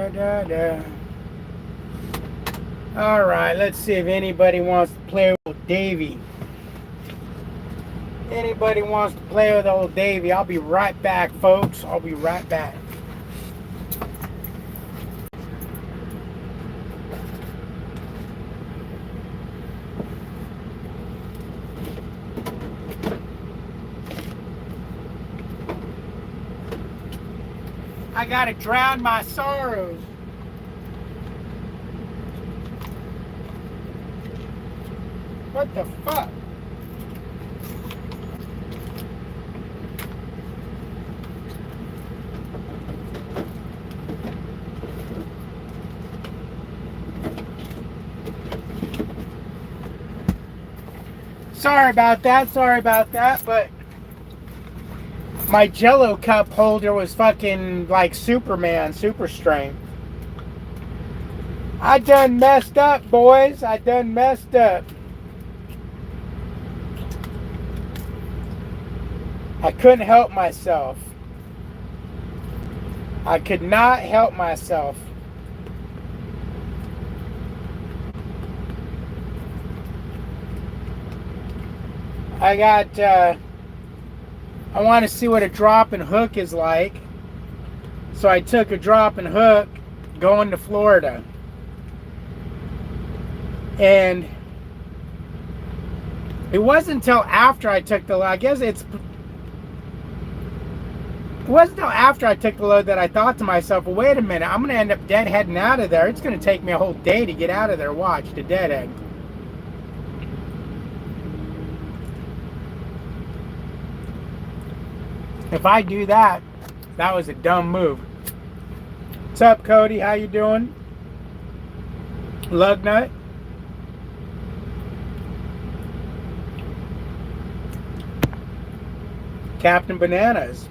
Da. All right, let's see if anybody wants to play with Davey. Anybody wants to play with old Davey? I'll be right back, folks. I'll be right back. I gotta drown my sorrows. What the fuck? Sorry about that, but my Jello cup holder was fucking like Superman, super strength. I done messed up, boys. I done messed up. I couldn't help myself. I could not help myself. I want to see what a drop and hook is like. So I took a drop and hook going to Florida. And it wasn't until after I took the load, I guess it wasn't until after I took the load that I thought to myself, well, wait a minute, I'm going to end up deadheading out of there. It's going to take me a whole day to get out of there. Watch, the deadhead. If I do that, that was a dumb move. What's up, Cody? How you doing? Lugnut? Captain Bananas.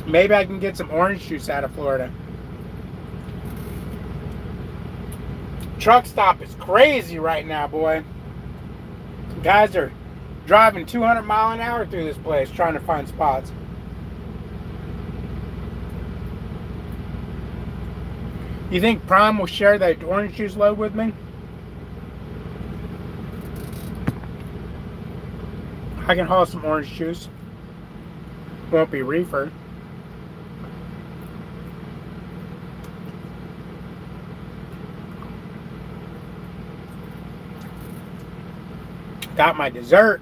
Maybe I can get some orange juice out of Florida. Truck stop is crazy right now, boy. Guys are driving 200 mile an hour through this place trying to find spots. You think Prime will share that orange juice load with me? I can haul some orange juice. Won't be reefer. Got my dessert.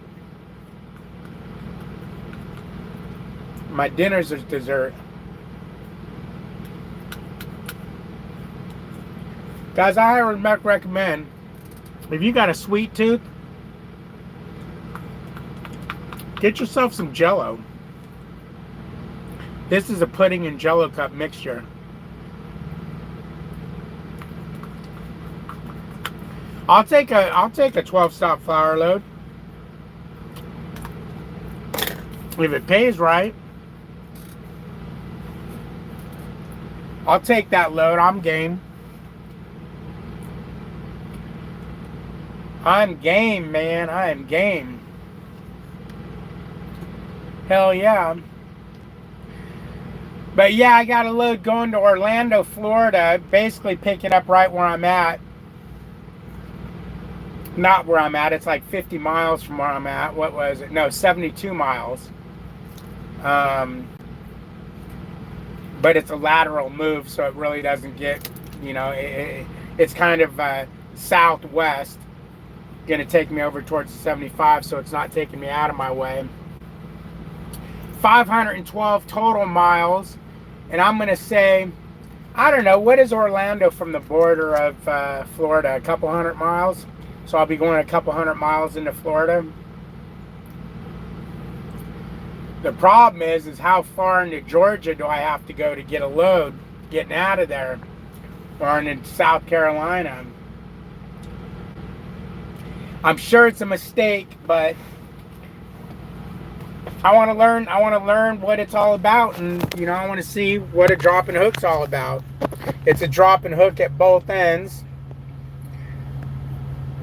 My dinner's is dessert. Guys, I highly recommend, if you got a sweet tooth, get yourself some Jello. This is a pudding and Jello cup mixture. I'll take a 12 stop flour load if it pays right. I'll take that load. I'm game. I'm game, man. I am game. Hell yeah. But yeah, I got a load going to Orlando, Florida. Basically picking up right where I'm at. Not where I'm at. It's like 50 miles from where I'm at. What was it? No, 72 miles. But it's a lateral move, so it really doesn't get, you know, it's kind of southwest. Going to take me over towards the 75, so it's not taking me out of my way. 512 total miles, and I'm going to say, I don't know, what is Orlando from the border of Florida? A couple hundred miles? So I'll be going a couple hundred miles into Florida. The problem is how far into Georgia do I have to go to get a load getting out of there, or in South Carolina? I'm sure it's a mistake, but I want to learn. I want to learn what it's all about, and you know, I want to see what a drop and hook's all about. It's a drop and hook at both ends.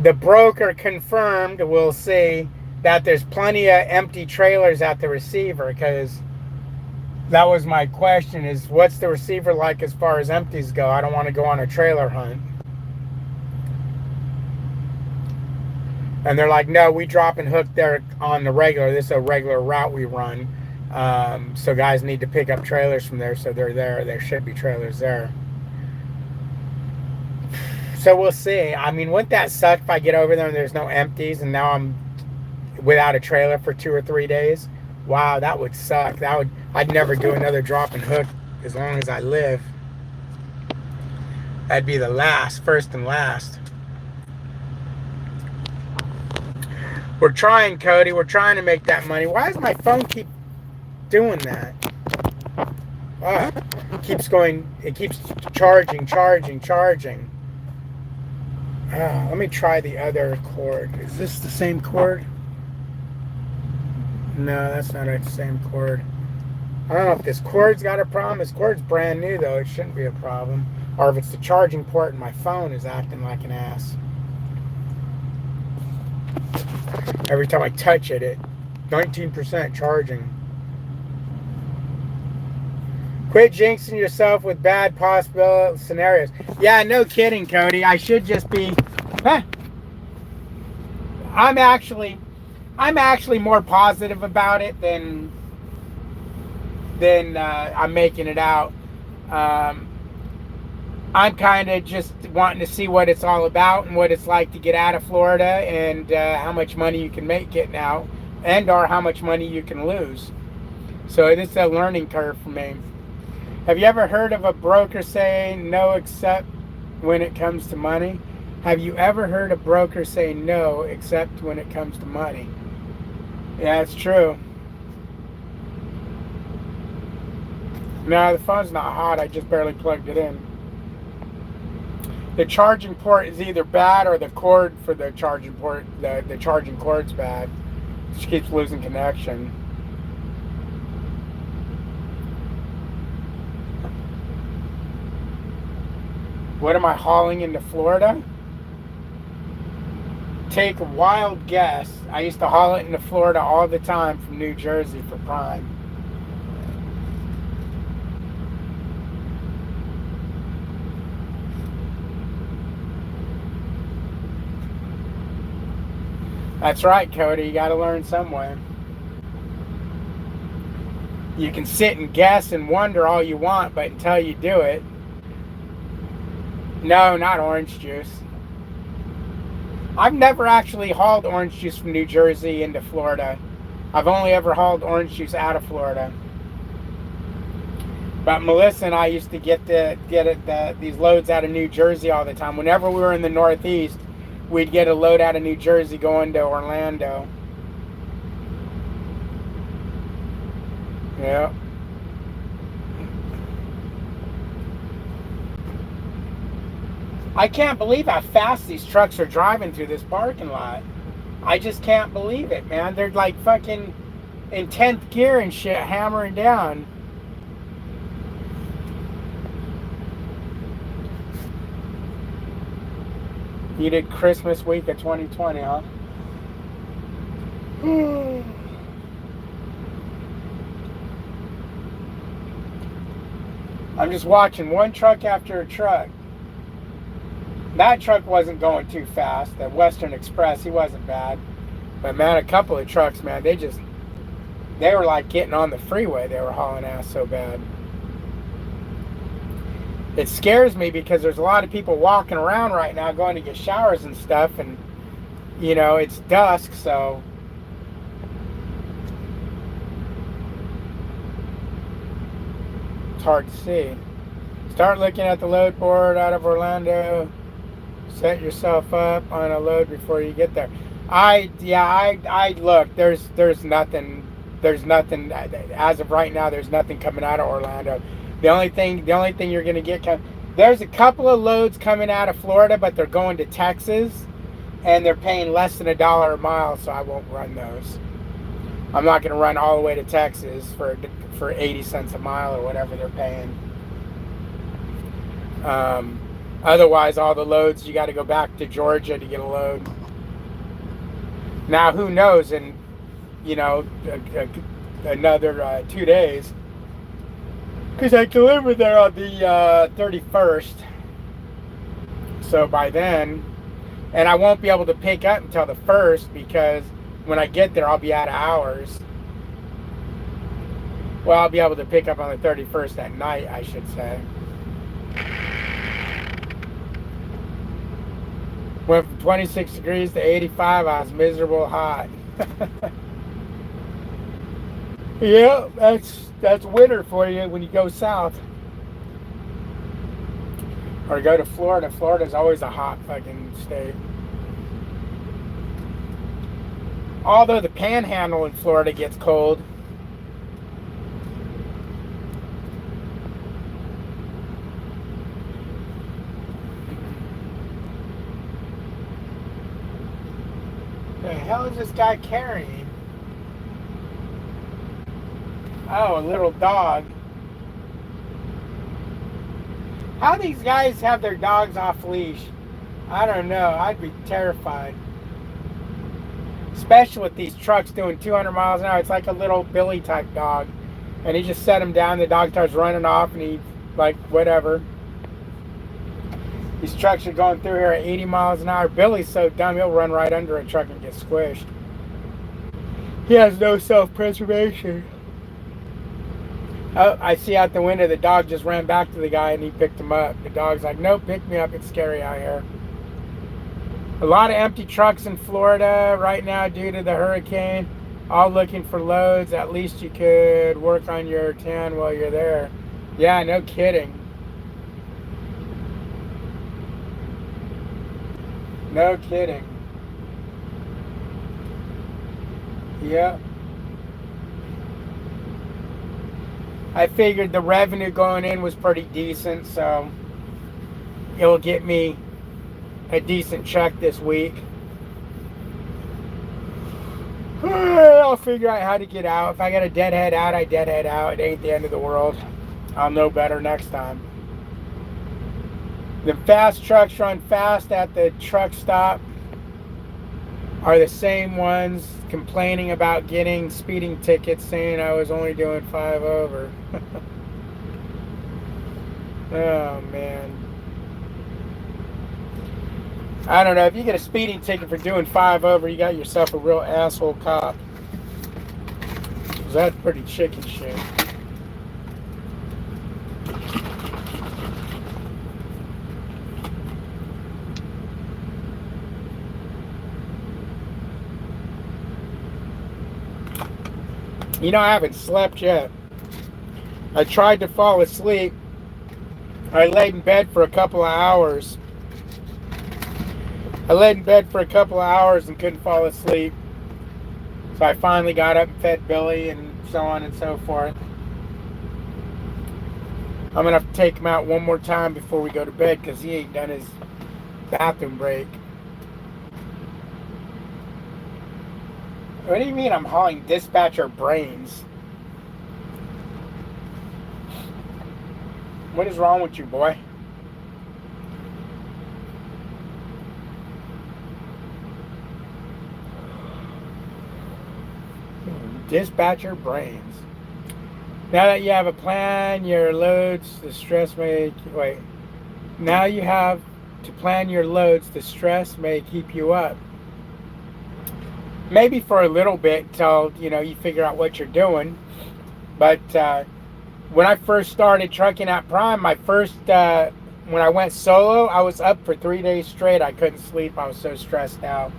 The broker confirmed, we'll see, that there's plenty of empty trailers at the receiver, because That was my question, is what's the receiver like as far as empties go? I don't want to go on a trailer hunt. And they're like, no, we drop and hook there on the regular. This is a regular route we run. So guys need to pick up trailers from there, so they're there. There should be trailers there. So we'll see. I mean, wouldn't that suck if I get over there and there's no empties and now I'm without a trailer for 2 or 3 days? Wow, that would suck. I'd never do another drop and hook as long as I live. That'd be the first and last. We're trying, Cody. We're trying to make that money. Why does my phone keep doing that? It keeps charging. Let me try the other cord. Is this the same cord? No, that's not the same cord. I don't know if this cord's got a problem. This cord's brand new, though. It shouldn't be a problem. Or if it's the charging port and my phone is acting like an ass. Every time I touch it, 19% charging. Quit jinxing yourself with bad possible scenarios. Yeah, no kidding, Cody. I should just be... I'm actually more positive about it than I'm making it out. I'm kind of just wanting to see what it's all about and what it's like to get out of Florida, and how much money you can make getting out, and or how much money you can lose. So this is a learning curve for me. Have you ever heard of a broker saying no except when it comes to money? Have you ever heard a broker say no except when it comes to money? Yeah, it's true. No, the phone's not hot. I just barely plugged it in. The charging port is either bad or the cord for the charging port, the charging cord's bad. It keeps losing connection. What am I hauling into Florida? Take a wild guess. I used to haul it into Florida all the time from New Jersey for Prime. That's right, Cody. You got to learn somewhere. You can sit and guess and wonder all you want, but until you do it... No, not orange juice. I've never actually hauled orange juice from New Jersey into Florida. I've only ever hauled orange juice out of Florida. But Melissa and I used to get these loads out of New Jersey all the time. Whenever we were in the Northeast, we'd get a load out of New Jersey going to Orlando. Yeah. I can't believe how fast these trucks are driving through this parking lot. I just can't believe it, man. They're like fucking in 10th gear and shit, hammering down. You did Christmas week of 2020, huh? I'm just watching one truck after a truck. That truck wasn't going too fast. The Western Express, he wasn't bad. But man, a couple of trucks, man, they were like getting on the freeway. They were hauling ass so bad. It scares me because there's a lot of people walking around right now going to get showers and stuff, and you know, it's dusk, so it's hard to see. Start looking at the load board out of Orlando. Set yourself up on a load before you get there. I look. There's nothing as of right now. There's nothing coming out of Orlando. The only thing you're gonna get, there's a couple of loads coming out of Florida, but they're going to Texas, and they're paying less than $1 a mile, so I won't run those. I'm not gonna run all the way to Texas for 80 cents a mile or whatever they're paying. Otherwise, all the loads, you got to go back to Georgia to get a load. Now, who knows? In, you know, another 2 days, Because I delivered there on the 31st. So by then, and I won't be able to pick up until the 1st because when I get there, I'll be out of hours. Well, I'll be able to pick up on the 31st at night, I should say. Went from 26 degrees to 85. I was miserable hot. Yeah, that's winter for you when you go south. Or go to Florida. Florida's always a hot fucking state. Although the panhandle in Florida gets cold. The hell is this guy carrying? Oh, a little dog. How these guys have their dogs off leash? I don't know. I'd be terrified. Especially with these trucks doing 200 miles an hour. It's like a little Billy type dog. And he just set him down. The dog starts running off and he, like, whatever. These trucks are going through here at 80 miles an hour. Billy's so dumb, he'll run right under a truck and get squished. He has no self-preservation. Oh, I see out the window the dog just ran back to the guy and he picked him up. The dog's like, nope, pick me up. It's scary out here. A lot of empty trucks in Florida right now due to the hurricane. All looking for loads. At least you could work on your tan while you're there. Yeah, no kidding. No kidding. Yeah. I figured the revenue going in was pretty decent, so it will get me a decent check this week. I'll figure out how to get out. If I got a deadhead out, I deadhead out. It ain't the end of the world. I'll know better next time. The fast trucks run fast at the truck stop are the same ones complaining about getting speeding tickets saying I was only doing 5 over. Oh, man. I don't know. If you get a speeding ticket for doing 5 over, you got yourself a real asshole cop. 'Cause that's pretty chicken shit. You know, I haven't slept yet. I tried to fall asleep. I laid in bed for a couple of hours. And couldn't fall asleep. So I finally got up and fed Billy and so on and so forth. I'm going to have to take him out one more time before we go to bed because he ain't done his bathroom break. What do you mean I'm hauling dispatcher brains? What is wrong with you, boy? Dispatcher brains. Now that you have a plan, your loads, the stress may... Wait. Now you have to plan your loads, the stress may keep you up. Maybe for a little bit till, you know, you figure out what you're doing. But when I first started trucking at Prime, when I went solo, I was up for 3 days straight. I couldn't sleep. I was so stressed out.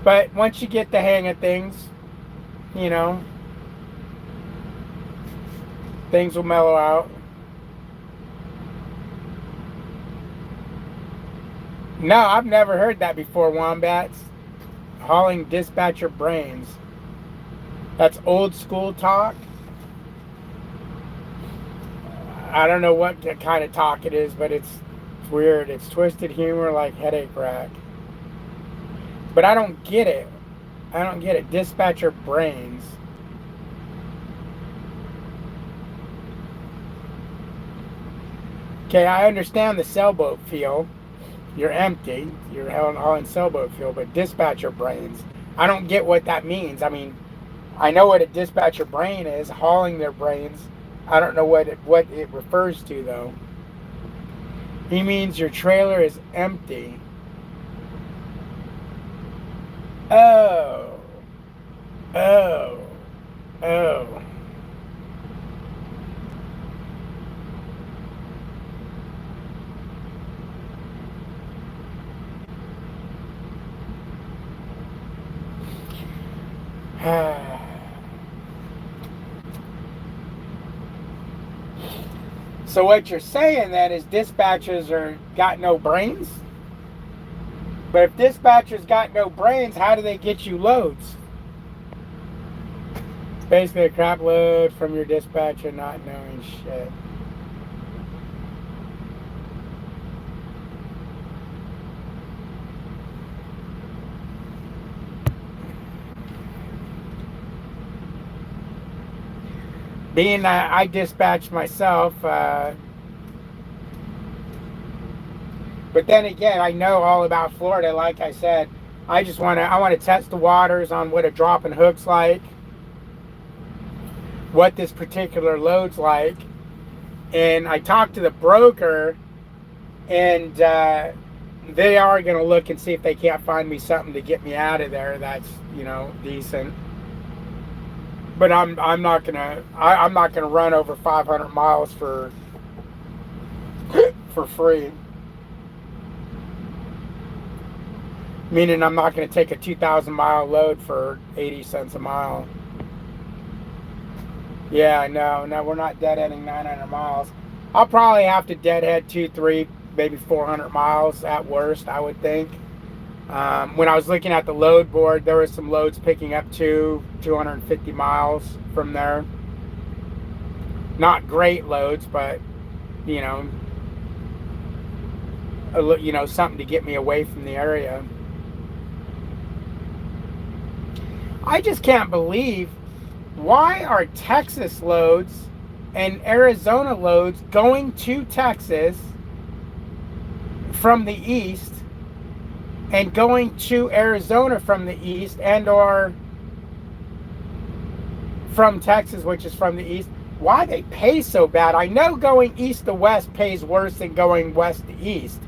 But once you get the hang of things, you know, things will mellow out. No, I've never heard that before, Wombats. Hauling dispatcher brains. That's old school talk. I don't know what kind of talk it is, but it's weird. It's twisted humor like headache rack. But I don't get it. Dispatcher brains. Okay, I understand the sailboat feel. You're empty. You're hauling sailboat fuel, but dispatcher brains. I don't get what that means. I mean, I know what a dispatcher brain is, hauling their brains. I don't know what it refers to though. He means your trailer is empty. Oh. Oh. Oh. So what you're saying then is dispatchers are got no brains? But if dispatchers got no brains, how do they get you loads? It's basically a crap load from your dispatcher not knowing shit. Being that I dispatch myself, but then again, I know all about Florida. Like I said, I want to test the waters on what a drop and hook's like, what this particular load's like, and I talked to the broker, and they are going to look and see if they can't find me something to get me out of there that's decent. But I'm not gonna run over 500 miles for free. Meaning I'm not gonna take a 2,000 mile load for 80 cents a mile. Yeah, no, we're not deadheading 900 miles. I'll probably have to deadhead 2, 3, maybe 400 miles at worst, I would think. When I was looking at the load board, there was some loads picking up to 250 miles from there. Not great loads, but something to get me away from the area. I just can't believe, why are Texas loads and Arizona loads going to Texas from the east and going to Arizona from the east, and or from Texas, which is from the east? Why they pay so bad? I know going east to west pays worse than going west to east,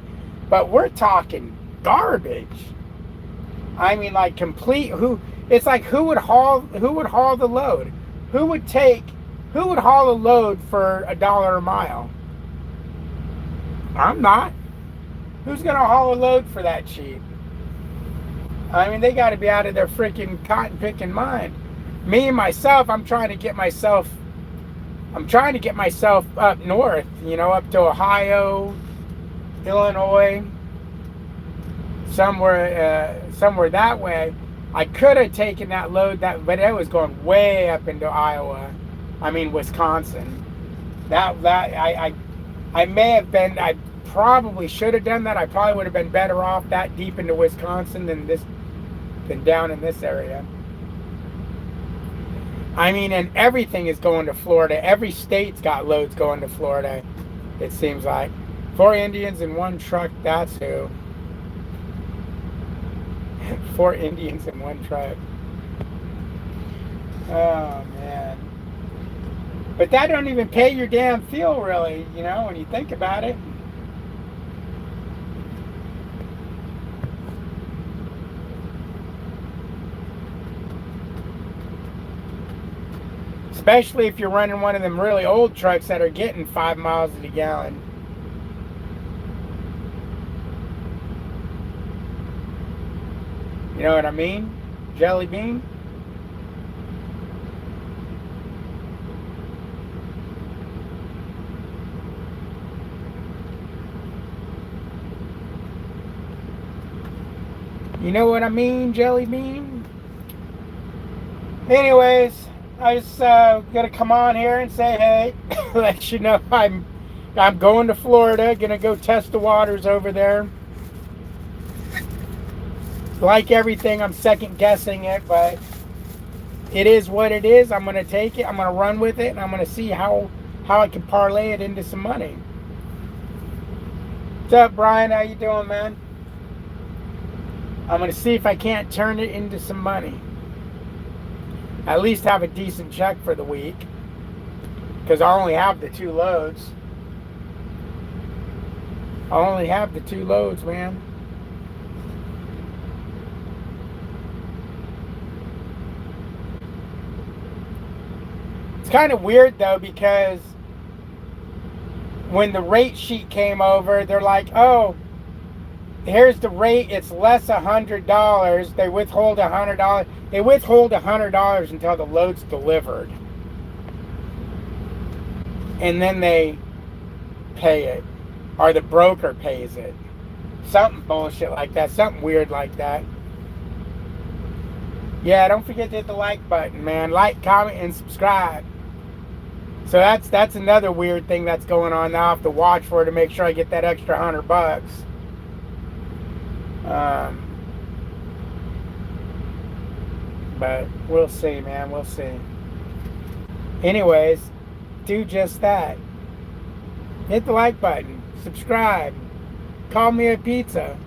but we're talking garbage. I mean, like complete. It's like who would haul the load? Who would haul a load for $1 a mile? I'm not. Who's gonna haul a load for that cheap? I mean, they got to be out of their freaking cotton picking mind. Me and myself, I'm trying to get myself up north, up to Ohio, Illinois, somewhere that way. I could have taken that load, but it was going way up into Iowa. I mean, Wisconsin. I may have been. I probably should have done that. I probably would have been better off that deep into Wisconsin than down in this area. I mean, and everything is going to Florida. Every state's got loads going to Florida, it seems like. 4 Indians in one truck, that's who. 4 Indians in one truck. Oh, man. But that don't even pay your damn fuel, really, when you think about it. Especially if you're running one of them really old trucks that are getting 5 miles to the gallon. You know what I mean? Jelly bean? You know what I mean, jelly bean? Anyways, I just gonna come on here and say, hey, let you know I'm going to Florida, gonna go test the waters over there. Like everything, I'm second guessing it, but it is what it is. I'm gonna take it, I'm gonna run with it, and I'm gonna see how I can parlay it into some money. What's up, Brian? How you doing, man? I'm gonna see if I can't turn it into some money. at least have a decent check for the week, because I only have the 2 loads. I only have the 2 loads, man. It's kind of weird though, because when the rate sheet came over, they're like, oh, here's the rate, it's less $100. They withhold $100. They withhold $100 until the load's delivered. And then they pay it. Or the broker pays it. Something bullshit like that. Something weird like that. Yeah, don't forget to hit the like button, man. Like, comment, and subscribe. So that's another weird thing that's going on now. I have to watch for to make sure I get that extra $100. But we'll see, man. We'll see. Anyways, do just that. Hit the like button. Subscribe. Call me a pizza.